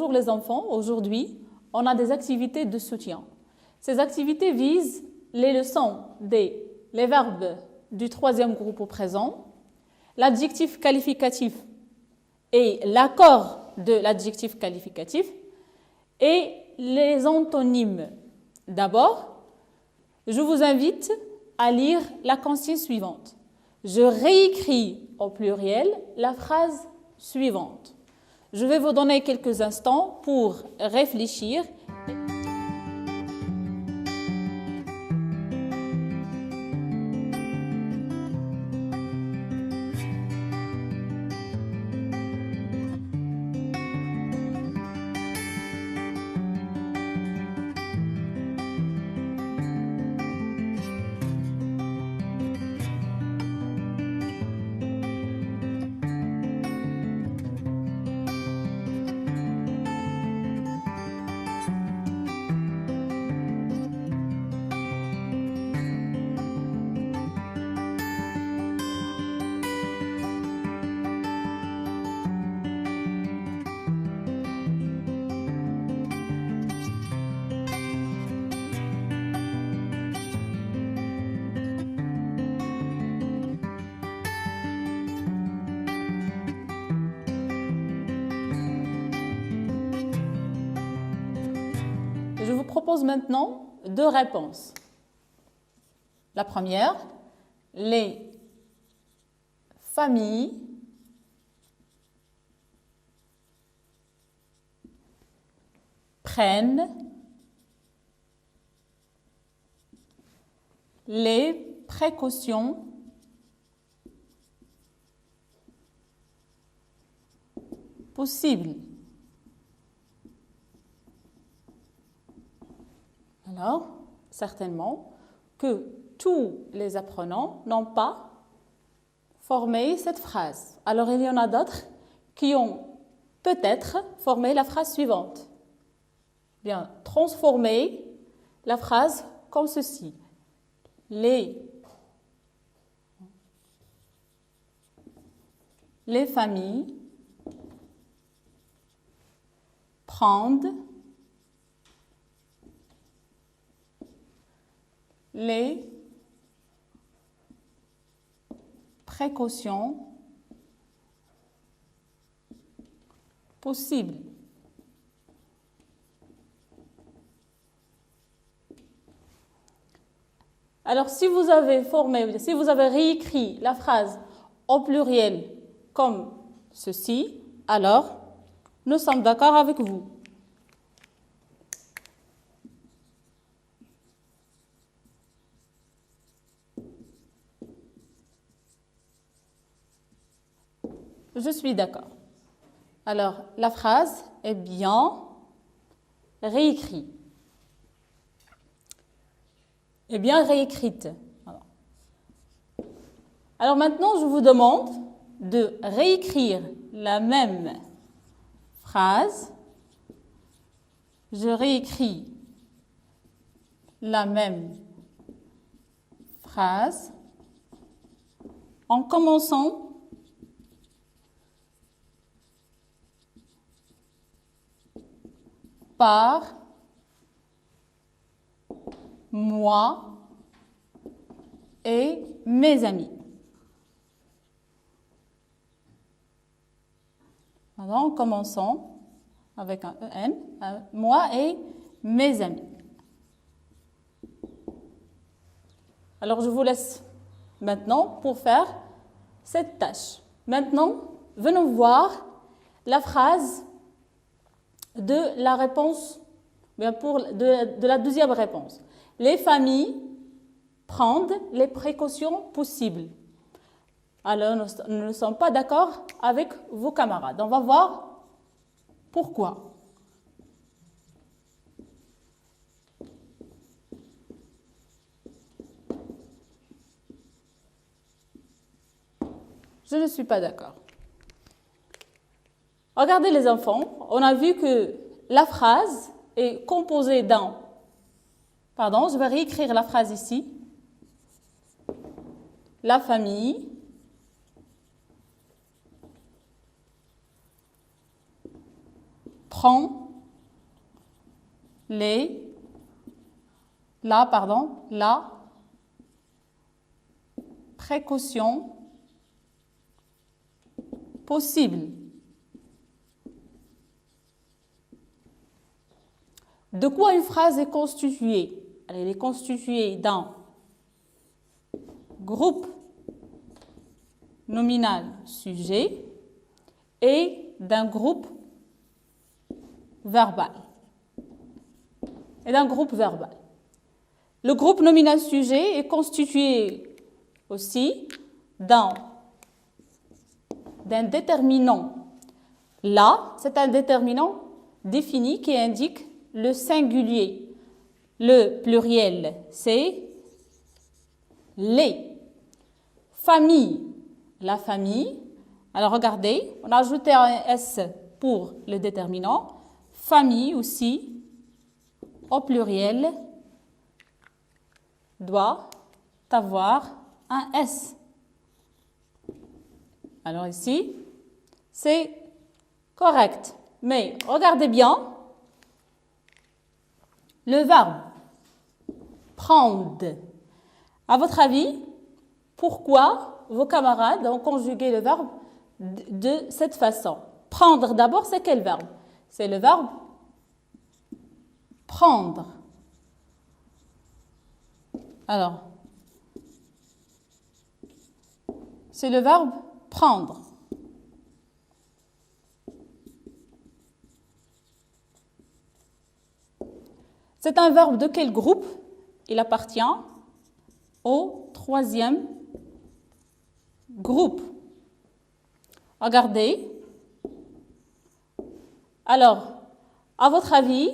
bonjour les enfants. Aujourd'hui, on a des activités de soutien. Ces activités visent les leçons les verbes du troisième groupe au présent, l'adjectif qualificatif et l'accord de l'adjectif qualificatif et les antonymes. D'abord, je vous invite à lire la consigne suivante. Je réécris au pluriel la phrase suivante. Je vais vous donner quelques instants pour réfléchir. Je vous propose maintenant deux réponses. La première, les familles prennent les précautions possibles. Alors, certainement que tous les apprenants n'ont pas formé cette phrase. Alors, il y en a d'autres qui ont peut-être formé la phrase suivante. Bien, transformer la phrase comme ceci. Les familles prennent les précautions possibles. Alors, si vous avez réécrit la phrase au pluriel comme ceci, alors nous sommes d'accord avec vous. Je suis d'accord. Alors, la phrase est bien réécrite. Est bien réécrite. Alors maintenant, je vous demande de réécrire la même phrase. Je réécris la même phrase en commençant par moi et mes amis. Alors, commençons avec un EN, moi et mes amis. Alors, je vous laisse maintenant pour faire cette tâche. Maintenant, venons voir la phrase de la réponse, de la deuxième réponse. Les familles prennent les précautions possibles. Alors, nous ne sommes pas d'accord avec vos camarades. On va voir pourquoi. Je ne suis pas d'accord. Regardez les enfants, on a vu que la phrase est composée d'un... Pardon, je vais réécrire la phrase ici. La famille prend la précaution possible. De quoi une phrase est constituée? Elle est constituée d'un groupe nominal sujet et d'un groupe verbal. Le groupe nominal sujet est constitué aussi d'un déterminant. Là, c'est un déterminant défini qui indique le singulier. Le pluriel, c'est les. Famille, la famille. Alors regardez, on a ajouté un S pour le déterminant. Famille aussi, au pluriel, doit avoir un S. Alors ici, c'est correct. Mais regardez bien, le verbe prendre. À votre avis, pourquoi vos camarades ont conjugué le verbe de cette façon? Prendre d'abord, c'est quel verbe? C'est le verbe prendre. Alors, c'est le verbe prendre. C'est un verbe de quel groupe? Il appartient au troisième groupe. Regardez. Alors, à votre avis,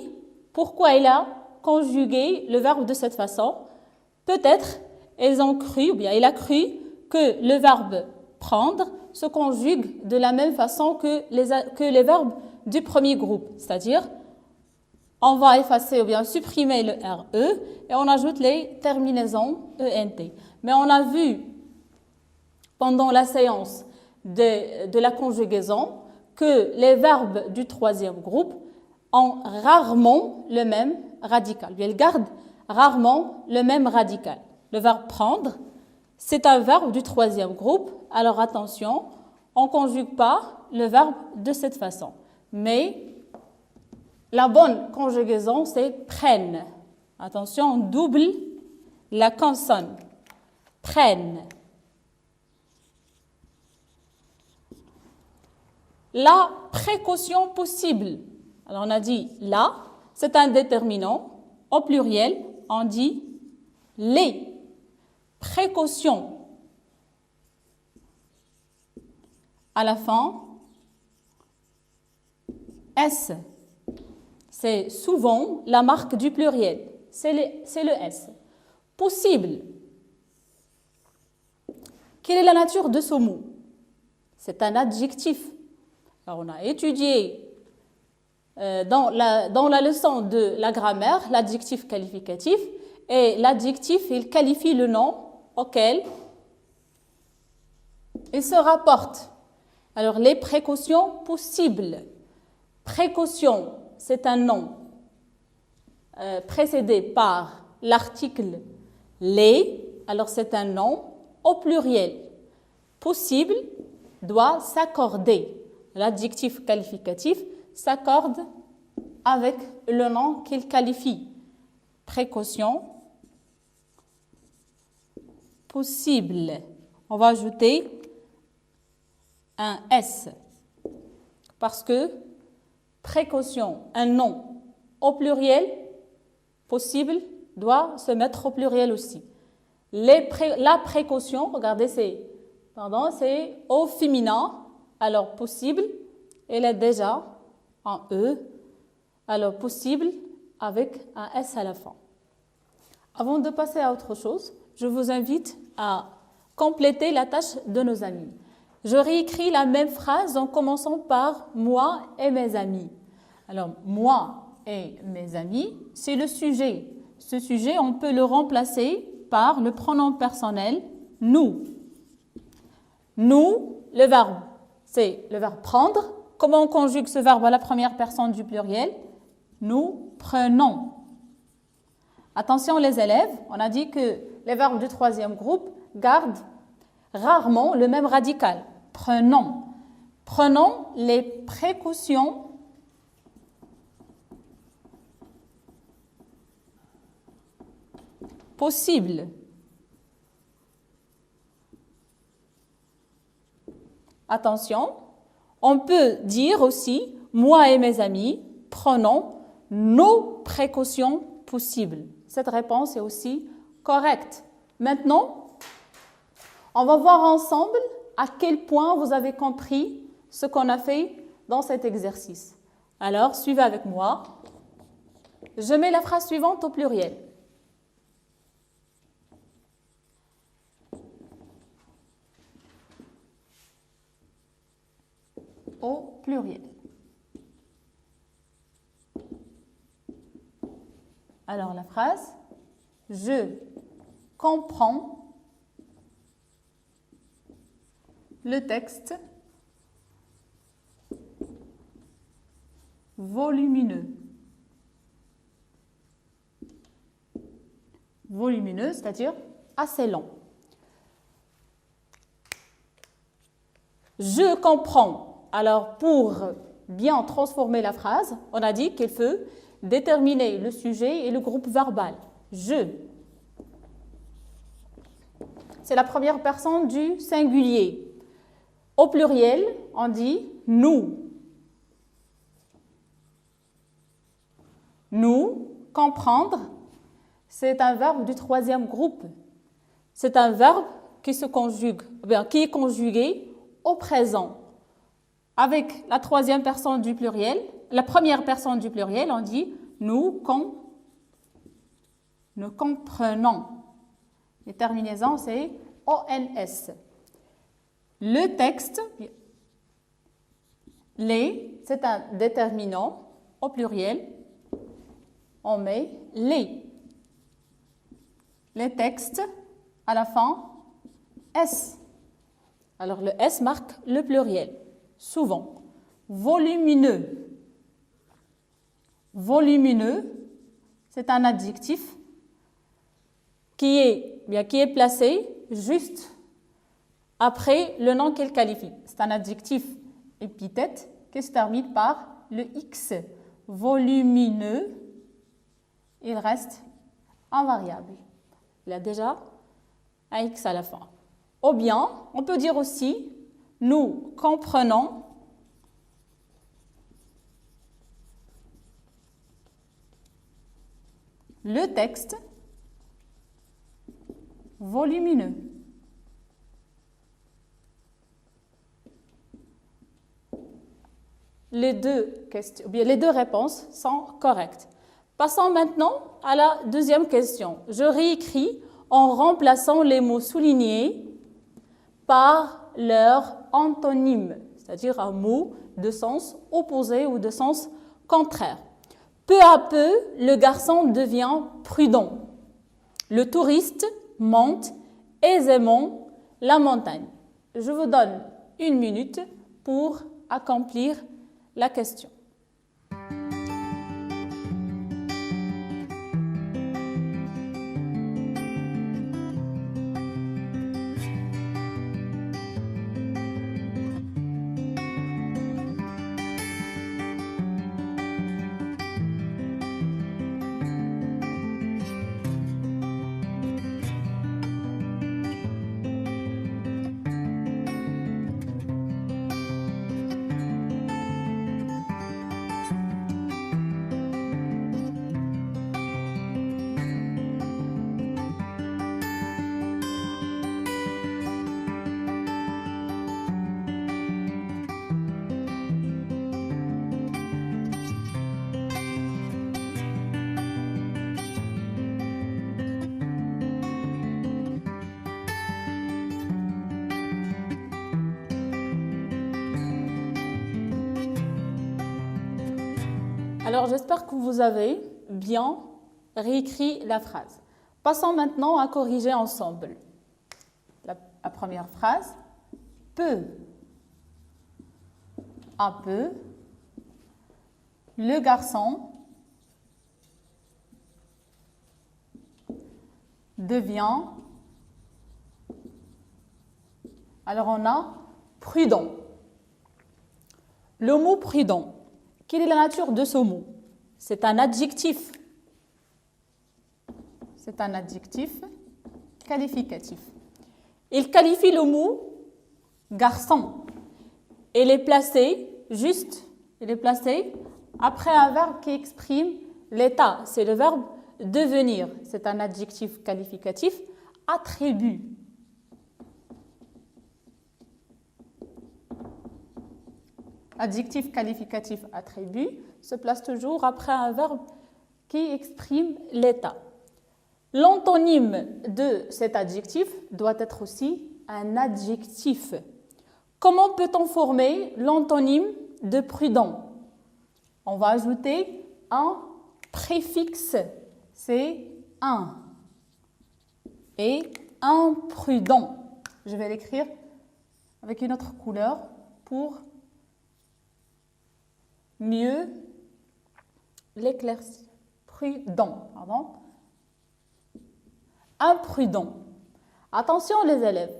pourquoi il a conjugué le verbe de cette façon? Peut-être ils ont cru, ou bien il a cru que le verbe prendre se conjugue de la même façon que les verbes du premier groupe, c'est-à-dire on va effacer ou bien supprimer le RE et on ajoute les terminaisons ENT. Mais on a vu pendant la séance de la conjugaison que les verbes du troisième groupe ont rarement le même radical. Ils gardent rarement le même radical. Le verbe prendre, c'est un verbe du troisième groupe. Alors attention, on ne conjugue pas le verbe de cette façon. Mais la bonne conjugaison, c'est prennent. Attention, on double la consonne. Prennent. La précaution possible. Alors on a dit là, c'est un déterminant. Au pluriel, on dit les précautions. À la fin, S. C'est souvent la marque du pluriel. C'est le S. Possible. Quelle est la nature de ce mot? C'est un adjectif. Alors, on a étudié dans la leçon de la grammaire l'adjectif qualificatif et l'adjectif, il qualifie le nom auquel il se rapporte. Alors, les précautions possibles. Précaution, c'est un nom précédé par l'article les, alors c'est un nom au pluriel. Possible doit s'accorder. L'adjectif qualificatif s'accorde avec le nom qu'il qualifie. Précaution possible. On va ajouter un S parce que précaution, un nom au pluriel, possible, doit se mettre au pluriel aussi. La précaution, regardez, c'est au féminin, alors possible, elle est déjà en E, alors possible avec un S à la fin. Avant de passer à autre chose, je vous invite à compléter la tâche de nos amis. Je réécris la même phrase en commençant par « moi et mes amis ». Alors, « moi et mes amis », c'est le sujet. Ce sujet, on peut le remplacer par le pronom personnel « nous ». Nous, le verbe, c'est le verbe « prendre ». comment on conjugue ce verbe à la première personne du pluriel? Nous prenons. Attention les élèves, on a dit que les verbes du troisième groupe gardent rarement le même radical. Prenons. Prenons les précautions possibles. Attention, on peut dire aussi, moi et mes amis, prenons nos précautions possibles. Cette réponse est aussi correcte. Maintenant, on va voir ensemble à quel point vous avez compris ce qu'on a fait dans cet exercice. Alors, suivez avec moi. Je mets la phrase suivante au pluriel. Au pluriel. Alors la phrase, je comprends le texte volumineux. Volumineux, c'est-à-dire assez long. Je comprends. Alors, pour bien transformer la phrase, on a dit qu'il faut déterminer le sujet et le groupe verbal. Je. C'est la première personne du singulier. Au pluriel, on dit nous. Nous, comprendre, c'est un verbe du troisième groupe. C'est un verbe qui se conjugue, qui est conjugué au présent. Avec la troisième personne du pluriel, la première personne du pluriel, on dit nous comprenons. Les terminaisons, c'est ONS. Le texte, les, c'est un déterminant au pluriel. On met les. Les textes, à la fin, S. Alors le S marque le pluriel. Souvent. Volumineux. Volumineux, c'est un adjectif qui est placé juste après le nom qu'il qualifie. C'est un adjectif épithète qui se termine par le X. Volumineux, il reste invariable. Il a déjà un X à la fin. Ou bien, on peut dire aussi, nous comprenons le texte volumineux. Les deux réponses sont correctes. Passons maintenant à la deuxième question. Je réécris en remplaçant les mots soulignés par leur antonyme, c'est-à-dire un mot de sens opposé ou de sens contraire. Peu à peu, le garçon devient prudent. Le touriste monte aisément la montagne. Je vous donne 1 minute pour accomplir la question. Alors, j'espère que vous avez bien réécrit la phrase. Passons maintenant à corriger ensemble. La première phrase, peut un peu, le garçon devient, alors on a prudent. Le mot prudent, quelle est la nature de ce mot? C'est un adjectif. C'est un adjectif qualificatif. Il qualifie le mot garçon. Il est placé après un verbe qui exprime l'état. C'est le verbe devenir. C'est un adjectif qualificatif. Attribut. Adjectif qualificatif attribut se place toujours après un verbe qui exprime l'état. L'antonyme de cet adjectif doit être aussi un adjectif. Comment peut-on former l'antonyme de prudent? On va ajouter un préfixe, c'est un. Et imprudent. Je vais l'écrire avec une autre couleur pour mieux l'éclaircir. Prudent, pardon. Imprudent. Attention les élèves.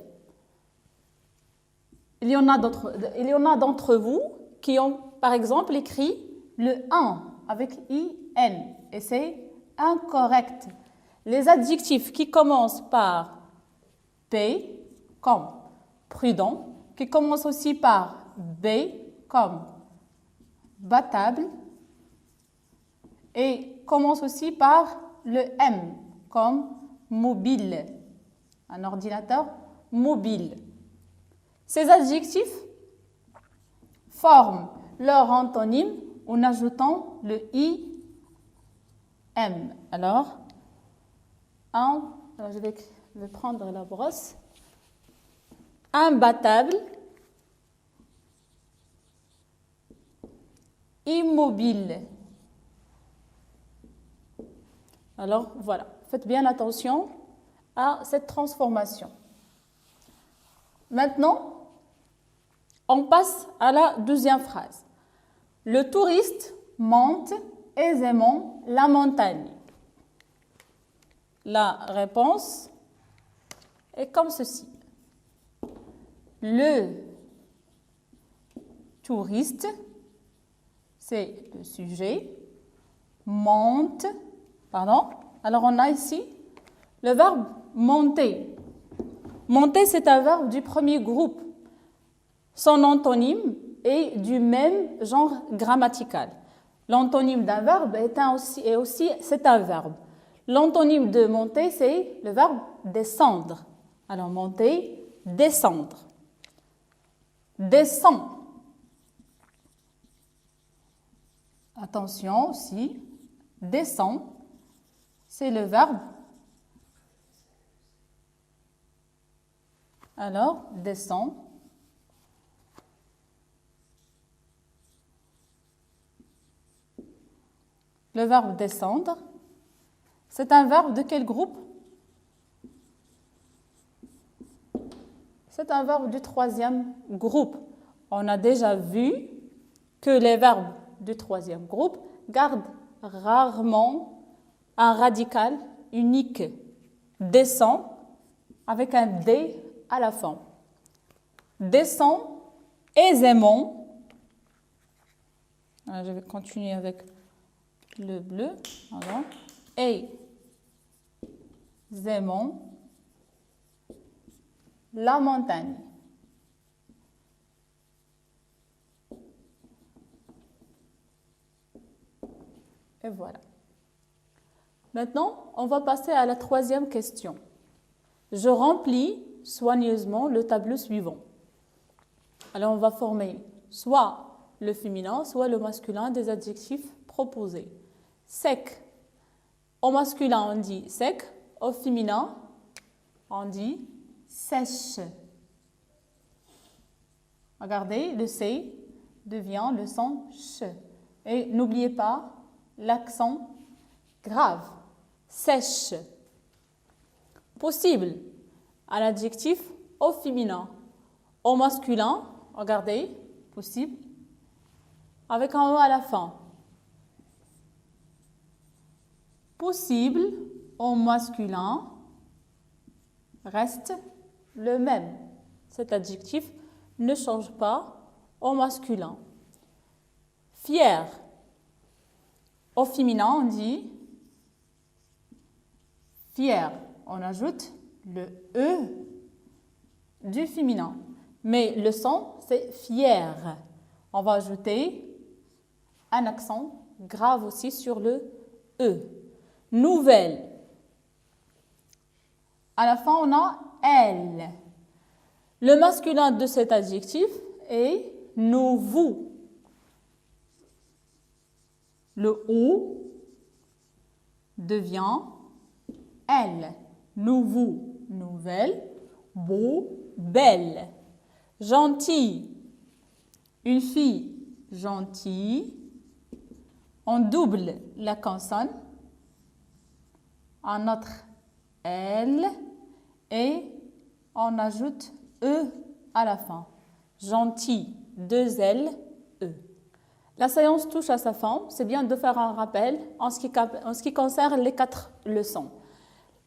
Il y en a d'entre vous qui ont, par exemple, écrit le 1 avec IN et c'est incorrect. Les adjectifs qui commencent par P, comme prudent, qui commencent aussi par B, comme battable, et commencent aussi par le M, comme mobile, un ordinateur mobile. Ces adjectifs forment leur antonyme en ajoutant le IM. Alors, je vais prendre la brosse. Imbattable, immobile. Alors, voilà. Faites bien attention à cette transformation. Maintenant, on passe à la deuxième phrase. Le touriste monte aisément la montagne. La réponse est comme ceci. Le touriste, c'est le sujet, monte, pardon. Alors on a ici le verbe monter. Monter, c'est un verbe du premier groupe. Son antonyme est du même genre grammatical. L'antonyme d'un verbe c'est un verbe. L'antonyme de monter, c'est le verbe descendre. Alors monter, descendre. Descend. Attention aussi, descend, c'est le verbe. Alors, descend. Le verbe descendre, c'est un verbe de quel groupe? C'est un verbe du troisième groupe. On a déjà vu que les verbes du troisième groupe gardent rarement un radical unique. Descend avec un D à la fin. Descend aisément. Alors, je vais continuer avec le bleu. Alors, aisément la montagne. Et voilà. Maintenant, on va passer à la troisième question. Je remplis soigneusement le tableau suivant. Alors, on va former soit le féminin, soit le masculin des adjectifs proposés. Sec. Au masculin, on dit sec. Au féminin, on dit sèche. Regardez, le C devient le son ch. Et n'oubliez pas l'accent grave. Sèche. Possible. À l'adjectif au féminin. Au masculin, regardez, possible. avec un E à la fin. Possible au masculin reste le même. Cet adjectif ne change pas au masculin. Fier. Au féminin, on dit fier. On ajoute le E du féminin. Mais le son, c'est fier. On va ajouter un accent grave aussi sur le E. Nouvelle. À la fin, on a elle. Le masculin de cet adjectif est nouveau. Le O devient elle. Nouveau, nouvelle. Beau, belle. Gentil. Une fille, gentille. On double la consonne. Un autre L et on ajoute E à la fin. Gentil, 2 L, E. La séance touche à sa fin. C'est bien de faire un rappel en ce qui concerne les 4 leçons.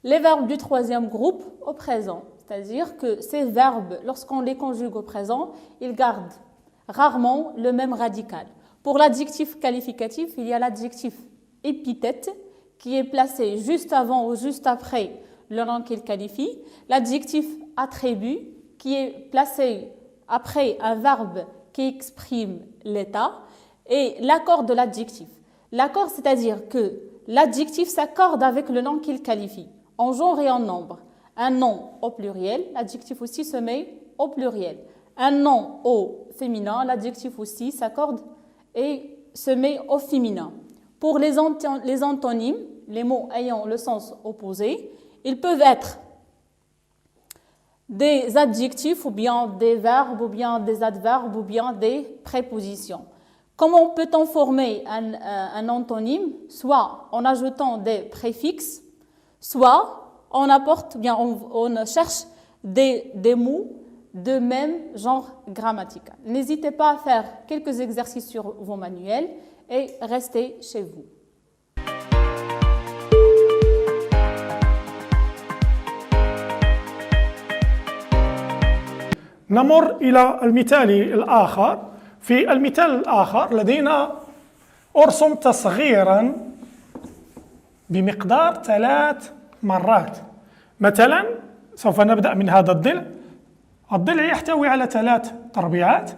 Les verbes du troisième groupe au présent, c'est-à-dire que ces verbes, lorsqu'on les conjugue au présent, ils gardent rarement le même radical. Pour l'adjectif qualificatif, il y a l'adjectif épithète qui est placé juste avant ou juste après le nom qu'il qualifie, l'adjectif attribut qui est placé après un verbe qui exprime l'état et l'accord de l'adjectif. L'accord, c'est-à-dire que l'adjectif s'accorde avec le nom qu'il qualifie, en genre et en nombre. Un nom au pluriel, l'adjectif aussi se met au pluriel. Un nom au féminin, l'adjectif aussi s'accorde et se met au féminin. Pour les antonymes, les mots ayant le sens opposé, ils peuvent être des adjectifs ou bien des verbes ou bien des adverbes ou bien des prépositions. Comment peut-on former un antonyme? Soit en ajoutant des préfixes, soit on apporte, bien on cherche des mots de même genre grammatical. N'hésitez pas à faire quelques exercices sur vos manuels et restez chez vous. نمر إلى المثال الآخر. في المثال الآخر لدينا أرسم تصغيرا بمقدار 3 مرات. مثلا سوف نبدأ من هذا الضلع. الضلع يحتوي على 3 تربيعات.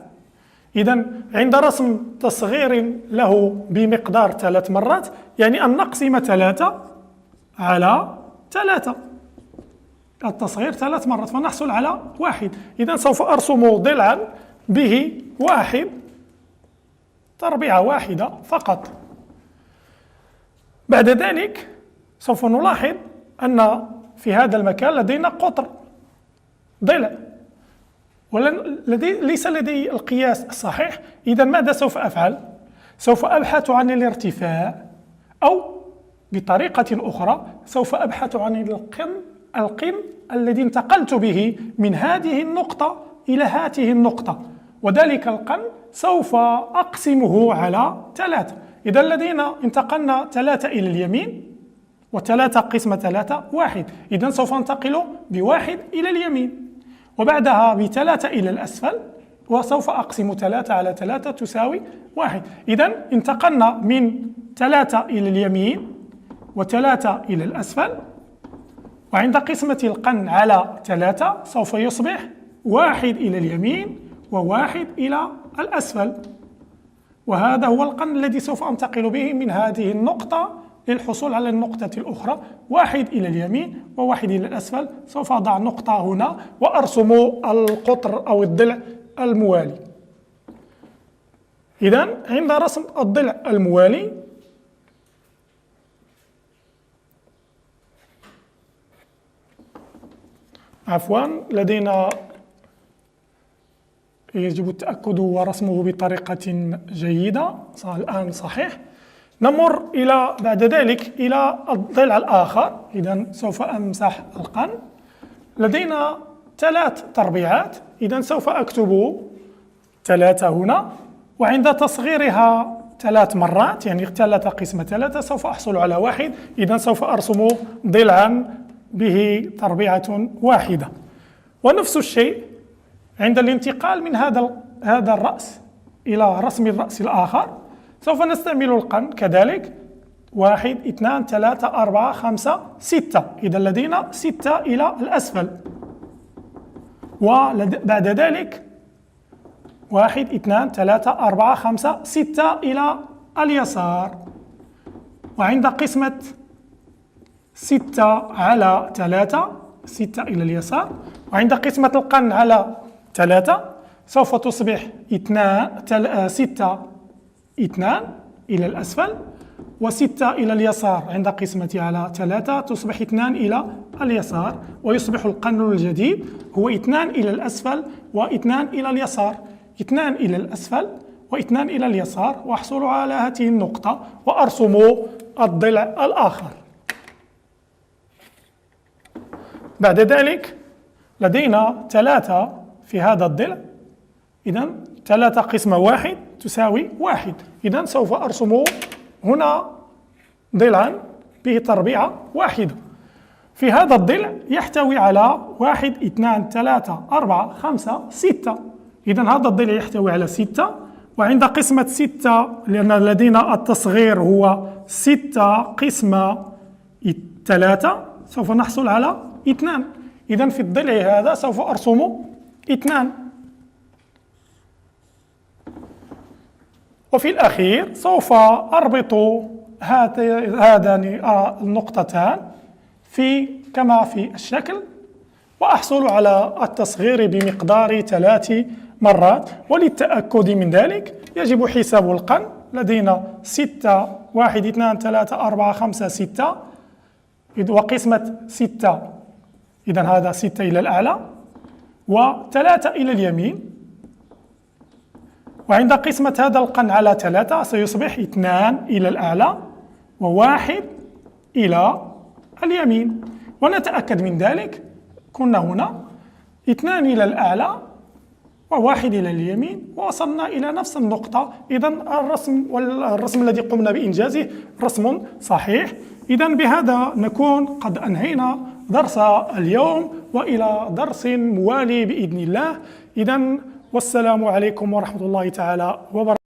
إذا عند رسم تصغير له بمقدار 3 مرات يعني أن نقسم 3 على 3. التصغير 3 مرات فنحصل على 1. إذا سوف أرسم ضلعا به 1 تربيعة واحدة فقط. بعد ذلك سوف نلاحظ أن في هذا المكان لدينا قطر ضلع ليس لدي القياس الصحيح. إذا ماذا سوف أفعل؟ سوف أبحث عن الارتفاع أو بطريقة أخرى سوف أبحث عن القن الذي انتقلت به من هذه النقطة إلى هذه النقطة، وذلك القن سوف أقسمه على 3. إذا لدينا انتقلنا 3 إلى اليمين و3 قسمة 3 1. إذا سوف انتقل ب1 إلى اليمين وبعدها ب3 إلى الأسفل وسوف أقسم 3 على 3 تساوي 1. إذا انتقلنا من 3 إلى اليمين و3 إلى الأسفل، وعند قسمة القن على 3 سوف يصبح 1 إلى اليمين و1 إلى الأسفل، وهذا هو القن الذي سوف أنتقل به من هذه النقطة للحصول على النقطة الأخرى. 1 إلى اليمين و1 إلى الأسفل. سوف أضع نقطة هنا وأرسم القطر أو الضلع الموالي. إذن عند رسم الضلع الموالي لدينا يجب التأكد ورسمه بطريقة جيدة. الآن صحيح. نمر بعد ذلك إلى الضلع الآخر. إذن سوف أمسح القن. لدينا 3 تربيعات. إذن سوف أكتب 3 هنا وعند تصغيرها 3 مرات، يعني 3 قسمة 3، سوف أحصل على 1. إذن سوف أرسم ضلعا به تربيعة واحدة. ونفس الشيء عند الانتقال من هذا الرأس إلى رسم الرأس الآخر، سوف نستعمل القرن كذلك. 1 2 3 4 5 6. إذا لدينا 6 إلى الأسفل، وبعد ذلك 1 2 3 4 5 6 إلى اليسار. وعند قسمة 6 على 3، 6 إلى اليسار، وعند قسمة القرن على 3 سوف تصبح 6 2 إلى الأسفل، و6 إلى اليسار عند قسمتها على 3 تصبح 2 إلى اليسار، ويصبح القرن الجديد هو 2 إلى الأسفل و2 إلى اليسار، 2 إلى الأسفل و2 إلى اليسار، وأحصل على هذه النقطة وأرسم الضلع الآخر. بعد ذلك لدينا 3 في هذا الضلع، إذن 3 قسمة 1 تساوي 1. إذن سوف أرسم هنا ضلعا به تربيعة واحدة. في هذا الضلع يحتوي على 1 2 3 4 5 6. إذن هذا الضلع يحتوي على 6، وعند قسمة 6 لأن لدينا التصغير هو 6 قسمة 3 سوف نحصل على 2. إذن في الضلع هذا سوف أرسم 2. وفي الأخير سوف أربط هذان النقطتان كما في الشكل، وأحصل على التصغير بمقدار 3 مرات. وللتأكد من ذلك يجب حساب القرن. لدينا 6 1 2 3 4 5 6، وقسمة 6 إذن هذا 6 إلى الأعلى و3 إلى اليمين، وعند قسمة هذا القرن على 3 سيصبح 2 إلى الأعلى و1 إلى اليمين. ونتأكد من ذلك، كنا هنا 2 إلى الأعلى و1 إلى اليمين، ووصلنا إلى نفس النقطة. إذن الرسم الذي قمنا بإنجازه رسم صحيح. إذن بهذا نكون قد أنهينا درس اليوم، وإلى درس موالي بإذن الله. إذن والسلام عليكم ورحمة الله تعالى وبركاته.